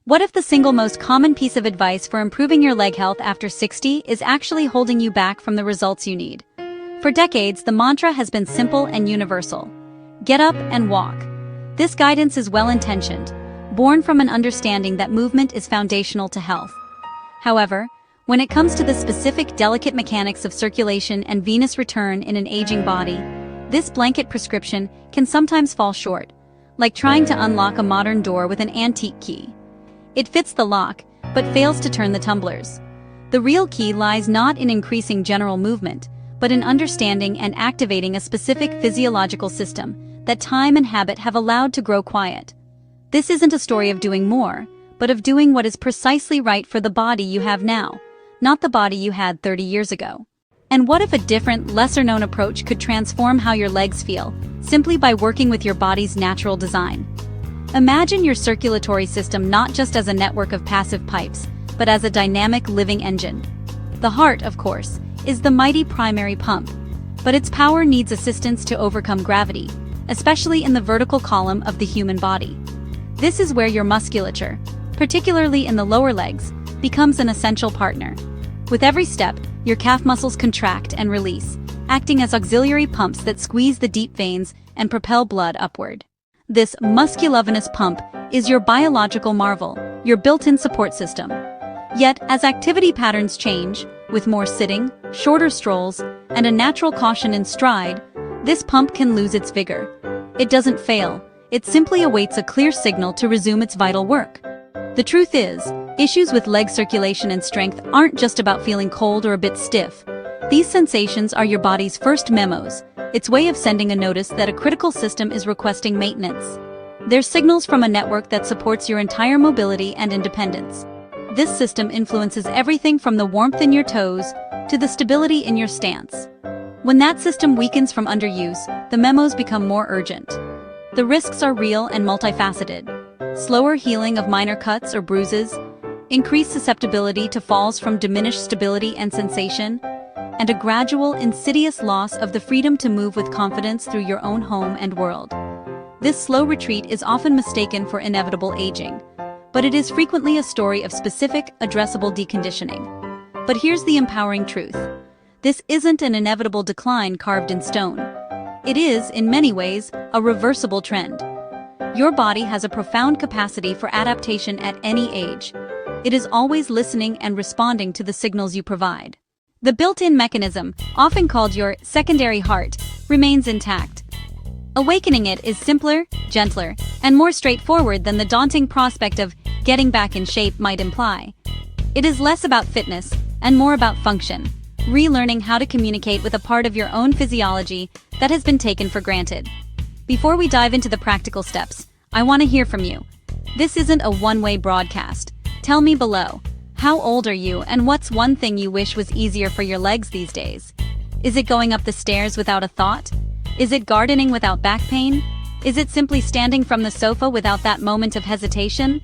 What if the single most common piece of advice for improving your leg health after 60 is actually holding you back from the results you need? For decades, the mantra has been simple and universal. Get up and walk. This guidance is well-intentioned, born from an understanding that movement is foundational to health. However, when it comes to the specific delicate mechanics of circulation and venous return in an aging body, this blanket prescription can sometimes fall short, like trying to unlock a modern door with an antique key. It fits the lock, but fails to turn the tumblers. The real key lies not in increasing general movement, but in understanding and activating a specific physiological system that time and habit have allowed to grow quiet. This isn't a story of doing more, but of doing what is precisely right for the body you have now, not the body you had 30 years ago. And what if a different, lesser-known approach could transform how your legs feel, simply by working with your body's natural design? Imagine your circulatory system not just as a network of passive pipes, but as a dynamic living engine. The heart, of course, is the mighty primary pump, but its power needs assistance to overcome gravity, especially in the vertical column of the human body. This is where your musculature, particularly in the lower legs, becomes an essential partner. With every step, your calf muscles contract and release, acting as auxiliary pumps that squeeze the deep veins and propel blood upward. This musculovenous pump is your biological marvel, your built-in support system. Yet, as activity patterns change, with more sitting, shorter strolls, and a natural caution in stride, this pump can lose its vigor. It doesn't fail, it simply awaits a clear signal to resume its vital work. The truth is, issues with leg circulation and strength aren't just about feeling cold or a bit stiff. These sensations are your body's first memos, its way of sending a notice that a critical system is requesting maintenance. They're signals from a network that supports your entire mobility and independence. This system influences everything from the warmth in your toes to the stability in your stance. When that system weakens from underuse, the memos become more urgent. The risks are real and multifaceted. Slower healing of minor cuts or bruises, increased susceptibility to falls from diminished stability and sensation, and a gradual, insidious loss of the freedom to move with confidence through your own home and world. This slow retreat is often mistaken for inevitable aging, but it is frequently a story of specific, addressable deconditioning. But here's the empowering truth. This isn't an inevitable decline carved in stone. It is, in many ways, a reversible trend. Your body has a profound capacity for adaptation at any age. It is always listening and responding to the signals you provide. The built-in mechanism, often called your secondary heart, remains intact. Awakening it is simpler, gentler, and more straightforward than the daunting prospect of getting back in shape might imply. It is less about fitness and more about function, relearning how to communicate with a part of your own physiology that has been taken for granted. Before we dive into the practical steps, I want to hear from you. This isn't a one-way broadcast. Tell me below. How old are you, and what's one thing you wish was easier for your legs these days? Is it going up the stairs without a thought? Is it gardening without back pain? Is it simply standing from the sofa without that moment of hesitation?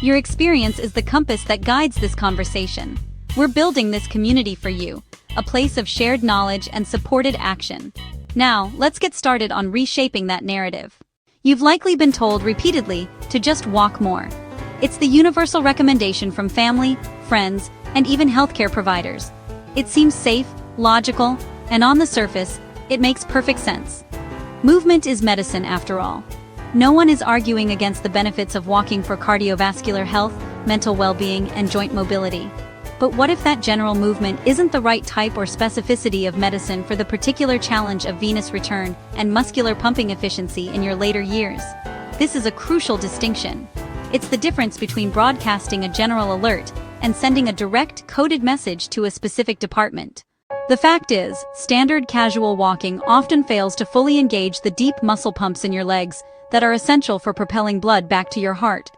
Your experience is the compass that guides this conversation. We're building this community for you, a place of shared knowledge and supported action. Now, let's get started on reshaping that narrative. You've likely been told repeatedly to just walk more. It's the universal recommendation from family, friends, and even healthcare providers. It seems safe, logical, and on the surface, it makes perfect sense. Movement is medicine, after all. No one is arguing against the benefits of walking for cardiovascular health, mental well-being, and joint mobility. But what if that general movement isn't the right type or specificity of medicine for the particular challenge of venous return and muscular pumping efficiency in your later years? This is a crucial distinction. It's the difference between broadcasting a general alert and sending a direct, coded message to a specific department. The fact is, standard casual walking often fails to fully engage the deep muscle pumps in your legs that are essential for propelling blood back to your heart.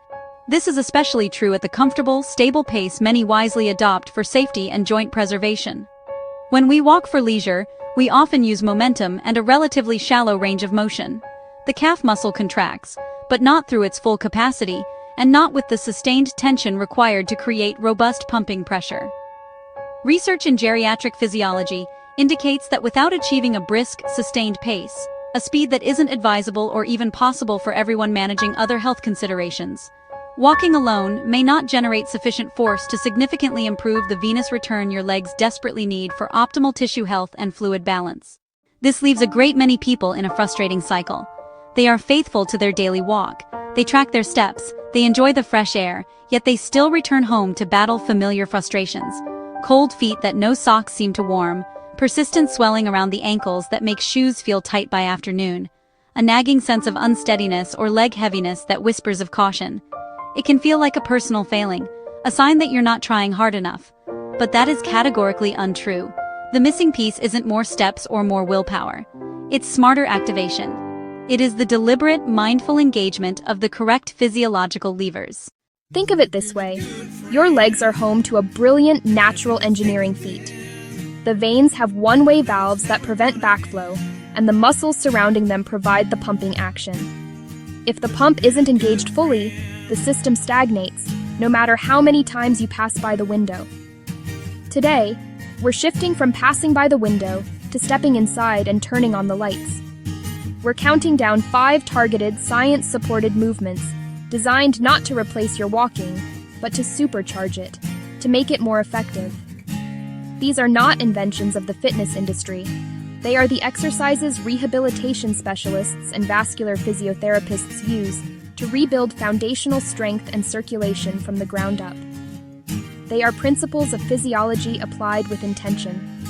This is especially true at the comfortable, stable pace many wisely adopt for safety and joint preservation. When we walk for leisure, we often use momentum and a relatively shallow range of motion. The calf muscle contracts, but not through its full capacity, and not with the sustained tension required to create robust pumping pressure. Research in geriatric physiology indicates that without achieving a brisk, sustained pace, a speed that isn't advisable or even possible for everyone managing other health considerations, Walking alone may not generate sufficient force to significantly improve the venous return your legs desperately need for optimal tissue health and fluid balance. This leaves a great many people in a frustrating cycle. They are faithful to their daily walk, they track their steps, they enjoy the fresh air, yet they still return home to battle familiar frustrations. Cold feet that no socks seem to warm, persistent swelling around the ankles that makes shoes feel tight by afternoon, a nagging sense of unsteadiness or leg heaviness that whispers of caution. It can feel like a personal failing, a sign that you're not trying hard enough. But that is categorically untrue. The missing piece isn't more steps or more willpower. It's smarter activation. It is the deliberate, mindful engagement of the correct physiological levers. Think of it this way. Your legs are home to a brilliant natural engineering feat. The veins have one-way valves that prevent backflow, and the muscles surrounding them provide the pumping action. If the pump isn't engaged fully, the system stagnates, no matter how many times you pass by the window. Today, we're shifting from passing by the window to stepping inside and turning on the lights. We're counting down 5 targeted, science-supported movements designed not to replace your walking, but to supercharge it, to make it more effective. These are not inventions of the fitness industry. They are the exercises rehabilitation specialists and vascular physiotherapists use to rebuild foundational strength and circulation from the ground up. They are principles of physiology applied with intention.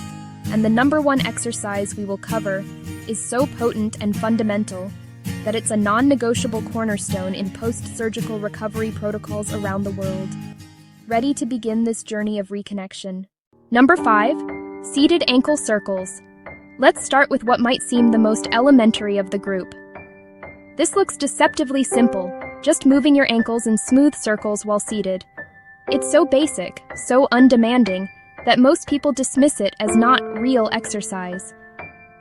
And the number one exercise we will cover is so potent and fundamental that it's a non-negotiable cornerstone in post-surgical recovery protocols around the world. Ready to begin this journey of reconnection? Number 5, seated ankle circles. Let's start with what might seem the most elementary of the group. This looks deceptively simple, just moving your ankles in smooth circles while seated. It's so basic, so undemanding, that most people dismiss it as not real exercise.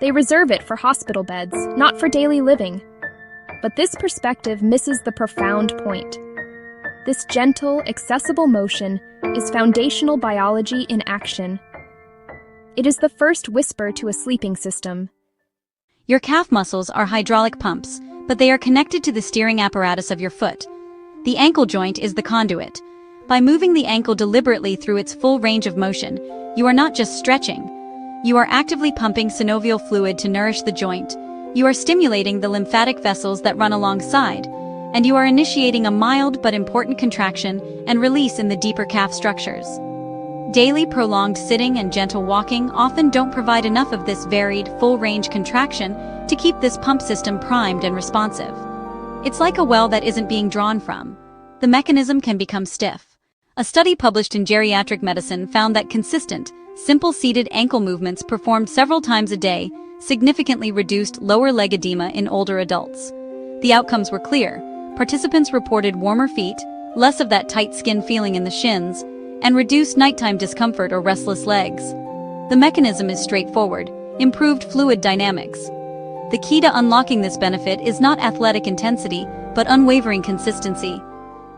They reserve it for hospital beds, not for daily living. But this perspective misses the profound point. This gentle, accessible motion is foundational biology in action. It is the first whisper to a sleeping system. Your calf muscles are hydraulic pumps, but they are connected to the steering apparatus of your foot. The ankle joint is the conduit. By moving the ankle deliberately through its full range of motion, you are not just stretching. You are actively pumping synovial fluid to nourish the joint. You are stimulating the lymphatic vessels that run alongside, and you are initiating a mild but important contraction and release in the deeper calf structures. Daily prolonged sitting and gentle walking often don't provide enough of this varied, full-range contraction to keep this pump system primed and responsive. It's like a well that isn't being drawn from. The mechanism can become stiff. A study published in Geriatric Medicine found that consistent, simple seated ankle movements performed several times a day significantly reduced lower leg edema in older adults. The outcomes were clear. Participants reported warmer feet, less of that tight skin feeling in the shins, and reduced nighttime discomfort or restless legs. The mechanism is straightforward: improved fluid dynamics. The key to unlocking this benefit is not athletic intensity, but unwavering consistency.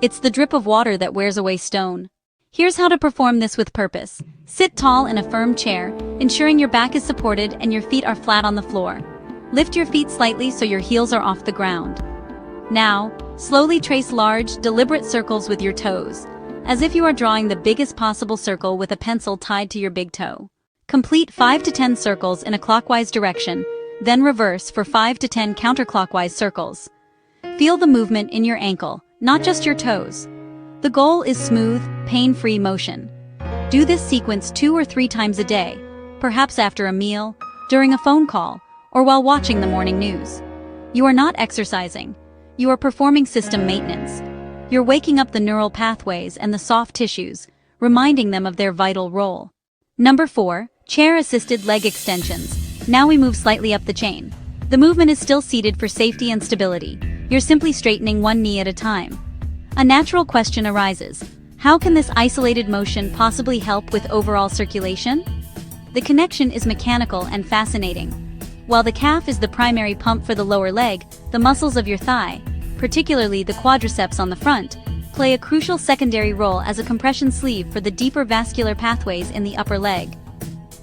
It's the drip of water that wears away stone. Here's how to perform this with purpose. Sit tall in a firm chair, ensuring your back is supported and your feet are flat on the floor. Lift your feet slightly so your heels are off the ground. Now, slowly trace large, deliberate circles with your toes, as if you are drawing the biggest possible circle with a pencil tied to your big toe. Complete 5 to 10 circles in a clockwise direction, then reverse for 5 to 10 counterclockwise circles. Feel the movement in your ankle, not just your toes. The goal is smooth, pain-free motion. Do this sequence 2 or 3 times a day, perhaps after a meal, during a phone call, or while watching the morning news. You are not exercising. You are performing system maintenance. You're waking up the neural pathways and the soft tissues, reminding them of their vital role. Number 4, chair-assisted leg extensions. Now we move slightly up the chain. The movement is still seated for safety and stability. You're simply straightening one knee at a time. A natural question arises. How can this isolated motion possibly help with overall circulation? The connection is mechanical and fascinating. While the calf is the primary pump for the lower leg, the muscles of your thigh, particularly the quadriceps on the front, play a crucial secondary role as a compression sleeve for the deeper vascular pathways in the upper leg.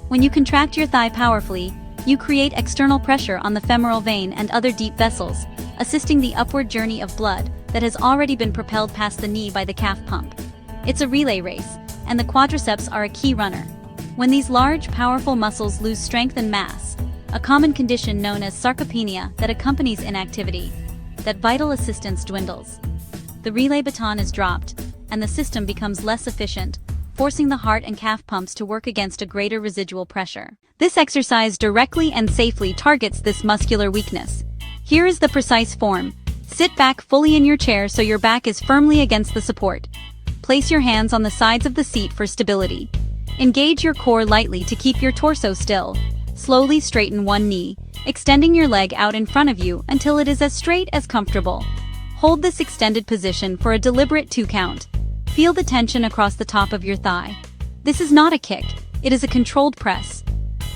When you contract your thigh powerfully, you create external pressure on the femoral vein and other deep vessels, assisting the upward journey of blood that has already been propelled past the knee by the calf pump. It's a relay race, and the quadriceps are a key runner. When these large, powerful muscles lose strength and mass, a common condition known as sarcopenia that accompanies inactivity, that vital assistance dwindles. The relay baton is dropped, and the system becomes less efficient, forcing the heart and calf pumps to work against a greater residual pressure. This exercise directly and safely targets this muscular weakness. Here is the precise form. Sit back fully in your chair so your back is firmly against the support. Place your hands on the sides of the seat for stability. Engage your core lightly to keep your torso still. Slowly straighten one knee, extending your leg out in front of you until it is as straight as comfortable. Hold this extended position for a deliberate 2 count. Feel the tension across the top of your thigh. This is not a kick, it is a controlled press.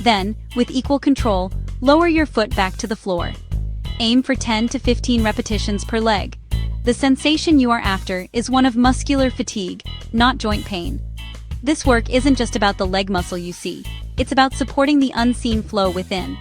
Then, with equal control, lower your foot back to the floor. Aim for 10 to 15 repetitions per leg. The sensation you are after is one of muscular fatigue, not joint pain. This work isn't just about the leg muscle you see, it's about supporting the unseen flow within.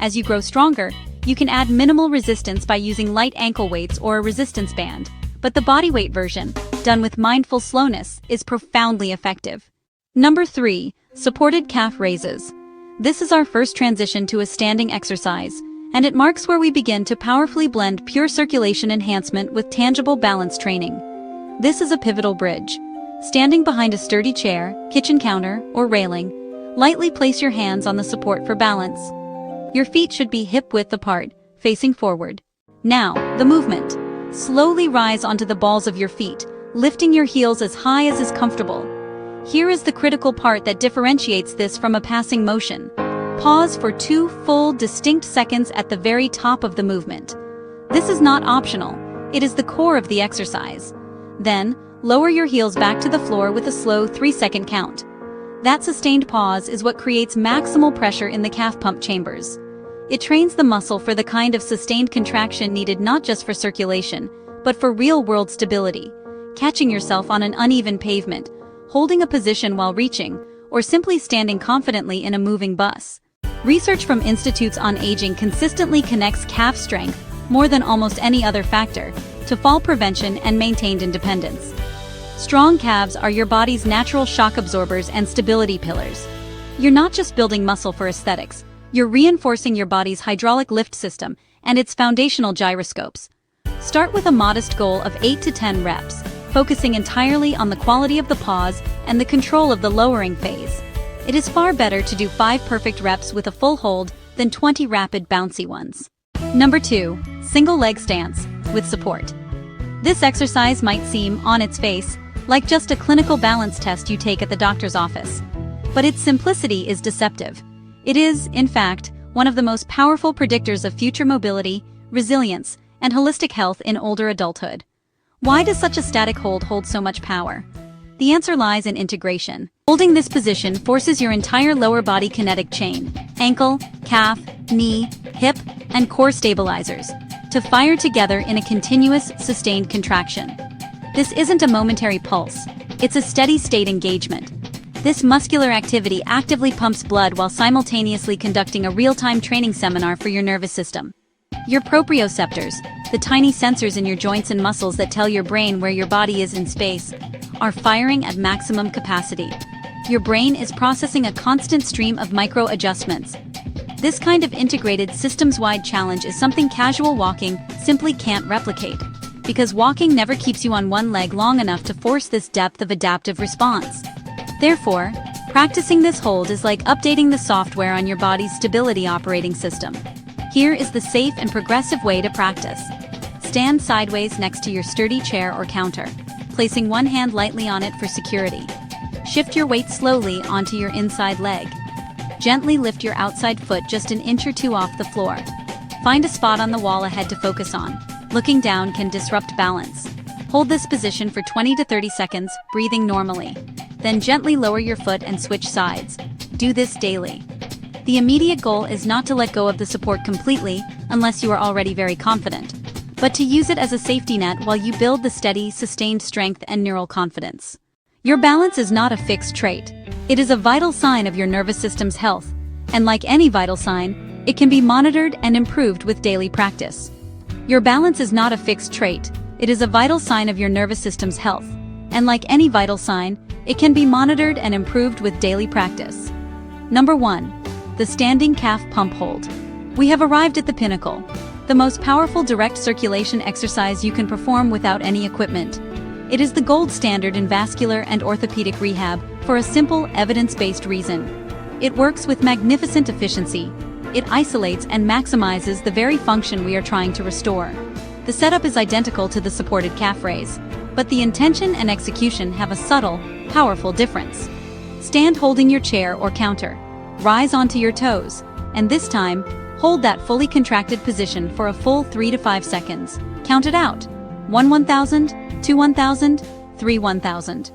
As you grow stronger, you can add minimal resistance by using light ankle weights or a resistance band, but the bodyweight version, done with mindful slowness, is profoundly effective. Number 3. Supported calf raises. This is our first transition to a standing exercise, and it marks where we begin to powerfully blend pure circulation enhancement with tangible balance training. This is a pivotal bridge. Standing behind a sturdy chair, kitchen counter, or railing, lightly place your hands on the support for balance. Your feet should be hip-width apart, facing forward. Now, the movement. Slowly rise onto the balls of your feet, lifting your heels as high as is comfortable. Here is the critical part that differentiates this from a passing motion. Pause for 2 full, distinct seconds at the very top of the movement. This is not optional. It is the core of the exercise. Then, lower your heels back to the floor with a slow 3-second count. That sustained pause is what creates maximal pressure in the calf pump chambers. It trains the muscle for the kind of sustained contraction needed not just for circulation, but for real-world stability. Catching yourself on an uneven pavement, holding a position while reaching, or simply standing confidently in a moving bus. Research from Institutes on Aging consistently connects calf strength, more than almost any other factor, to fall prevention and maintained independence. Strong calves are your body's natural shock absorbers and stability pillars. You're not just building muscle for aesthetics, you're reinforcing your body's hydraulic lift system and its foundational gyroscopes. Start with a modest goal of 8 to 10 reps, focusing entirely on the quality of the pause and the control of the lowering phase. It is far better to do 5 perfect reps with a full hold than 20 rapid, bouncy ones. Number 2. Single leg stance, with support. This exercise might seem, on its face, like just a clinical balance test you take at the doctor's office. But its simplicity is deceptive. It is, in fact, one of the most powerful predictors of future mobility, resilience, and holistic health in older adulthood. Why does such a static hold hold so much power? The answer lies in integration. Holding this position forces your entire lower body kinetic chain, ankle, calf, knee, hip, and core stabilizers, to fire together in a continuous, sustained contraction. This isn't a momentary pulse, it's a steady-state engagement. This muscular activity actively pumps blood while simultaneously conducting a real-time training seminar for your nervous system. Your proprioceptors, the tiny sensors in your joints and muscles that tell your brain where your body is in space, are firing at maximum capacity. Your brain is processing a constant stream of micro-adjustments. This kind of integrated systems-wide challenge is something casual walking simply can't replicate, because walking never keeps you on one leg long enough to force this depth of adaptive response. Therefore, practicing this hold is like updating the software on your body's stability operating system. Here is the safe and progressive way to practice. Stand sideways next to your sturdy chair or counter, placing one hand lightly on it for security. Shift your weight slowly onto your inside leg. Gently lift your outside foot just an inch or 2 off the floor. Find a spot on the wall ahead to focus on. Looking down can disrupt balance. Hold this position for 20 to 30 seconds, breathing normally. Then gently lower your foot and switch sides. Do this daily. The immediate goal is not to let go of the support completely, unless you are already very confident, but to use it as a safety net while you build the steady, sustained strength and neural confidence. Your balance is not a fixed trait. It is a vital sign of your nervous system's health, and like any vital sign, it can be monitored and improved with daily practice. Your balance is not a fixed trait, it is a vital sign of your nervous system's health. And like any vital sign, it can be monitored and improved with daily practice. Number 1. The standing calf pump hold. We have arrived at the pinnacle, the most powerful direct circulation exercise you can perform without any equipment. It is the gold standard in vascular and orthopedic rehab for a simple, evidence-based reason. It works with magnificent efficiency. It isolates and maximizes the very function we are trying to restore. The setup is identical to the supported calf raise, but the intention and execution have a subtle, powerful difference. Stand holding your chair or counter. Rise onto your toes, and this time, hold that fully contracted position for a full 3 to 5 seconds. Count it out. 1 1,000, 2 1,000, 3 1,000.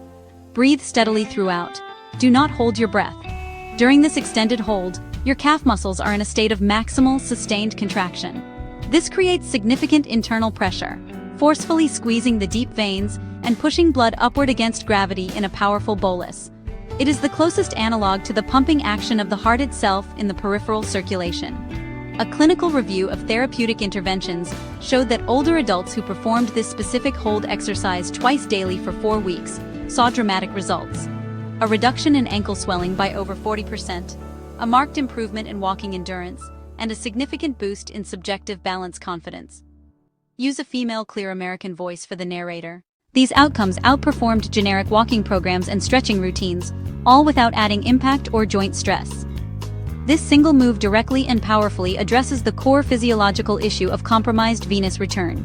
Breathe steadily throughout. Do not hold your breath. During this extended hold, your calf muscles are in a state of maximal, sustained contraction. This creates significant internal pressure, forcefully squeezing the deep veins and pushing blood upward against gravity in a powerful bolus. It is the closest analog to the pumping action of the heart itself in the peripheral circulation. A clinical review of therapeutic interventions showed that older adults who performed this specific hold exercise twice daily for 4 weeks saw dramatic results. A reduction in ankle swelling by over 40%, a marked improvement in walking endurance, and a significant boost in subjective balance confidence. Use a female clear American voice for the narrator. These outcomes outperformed generic walking programs and stretching routines, all without adding impact or joint stress. This single move directly and powerfully addresses the core physiological issue of compromised venous return.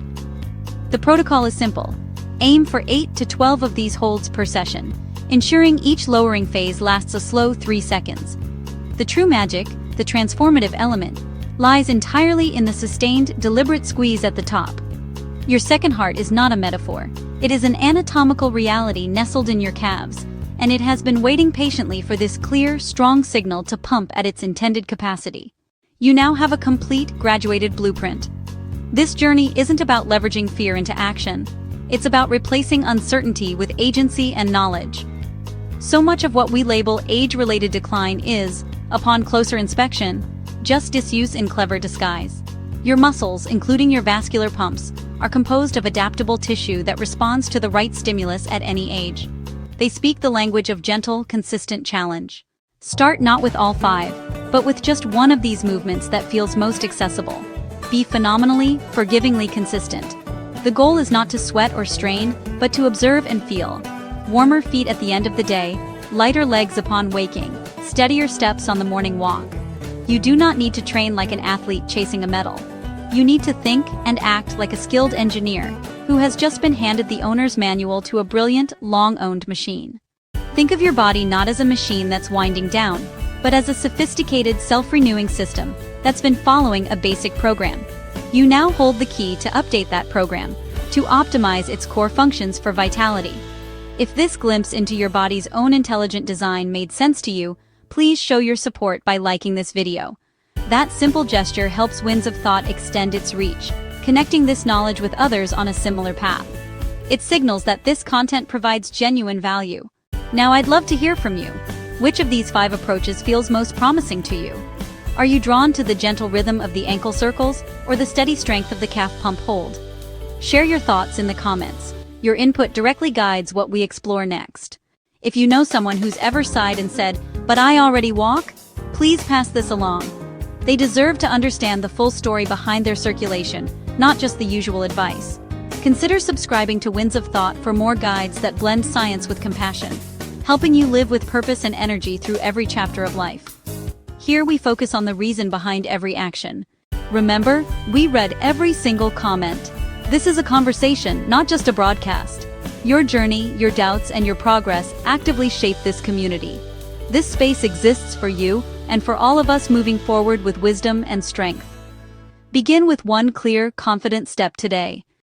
The protocol is simple. Aim for 8 to 12 of these holds per session, ensuring each lowering phase lasts a slow 3 seconds. The true magic, the transformative element, lies entirely in the sustained, deliberate squeeze at the top. Your second heart is not a metaphor. It is an anatomical reality nestled in your calves, and it has been waiting patiently for this clear, strong signal to pump at its intended capacity. You now have a complete, graduated blueprint. This journey isn't about leveraging fear into action. It's about replacing uncertainty with agency and knowledge. So much of what we label age-related decline is, upon closer inspection, just disuse in clever disguise. Your muscles, including your vascular pumps, are composed of adaptable tissue that responds to the right stimulus at any age. They speak the language of gentle, consistent challenge. Start not with all 5, but with just one of these movements that feels most accessible. Be phenomenally, forgivingly consistent. The goal is not to sweat or strain, but to observe and feel. Warmer feet at the end of the day, lighter legs upon waking, steadier steps on the morning walk. You do not need to train like an athlete chasing a medal. You need to think and act like a skilled engineer who has just been handed the owner's manual to a brilliant, long-owned machine. Think of your body not as a machine that's winding down, but as a sophisticated, self-renewing system that's been following a basic program. You now hold the key to update that program, to optimize its core functions for vitality. If this glimpse into your body's own intelligent design made sense to you, please show your support by liking this video. That simple gesture helps Winds of Thought extend its reach, connecting this knowledge with others on a similar path. It signals that this content provides genuine value. Now I'd love to hear from you. Which of these 5 approaches feels most promising to you? Are you drawn to the gentle rhythm of the ankle circles or the steady strength of the calf pump hold? Share your thoughts in the comments. Your input directly guides what we explore next. If you know someone who's ever sighed and said, "But I already walk," please pass this along. They deserve to understand the full story behind their circulation, not just the usual advice. Consider subscribing to Winds of Thought for more guides that blend science with compassion, helping you live with purpose and energy through every chapter of life. Here we focus on the reason behind every action. Remember, we read every single comment. This is a conversation, not just a broadcast. Your journey, your doubts, and your progress actively shape this community. This space exists for you and for all of us moving forward with wisdom and strength. Begin with one clear, confident step today.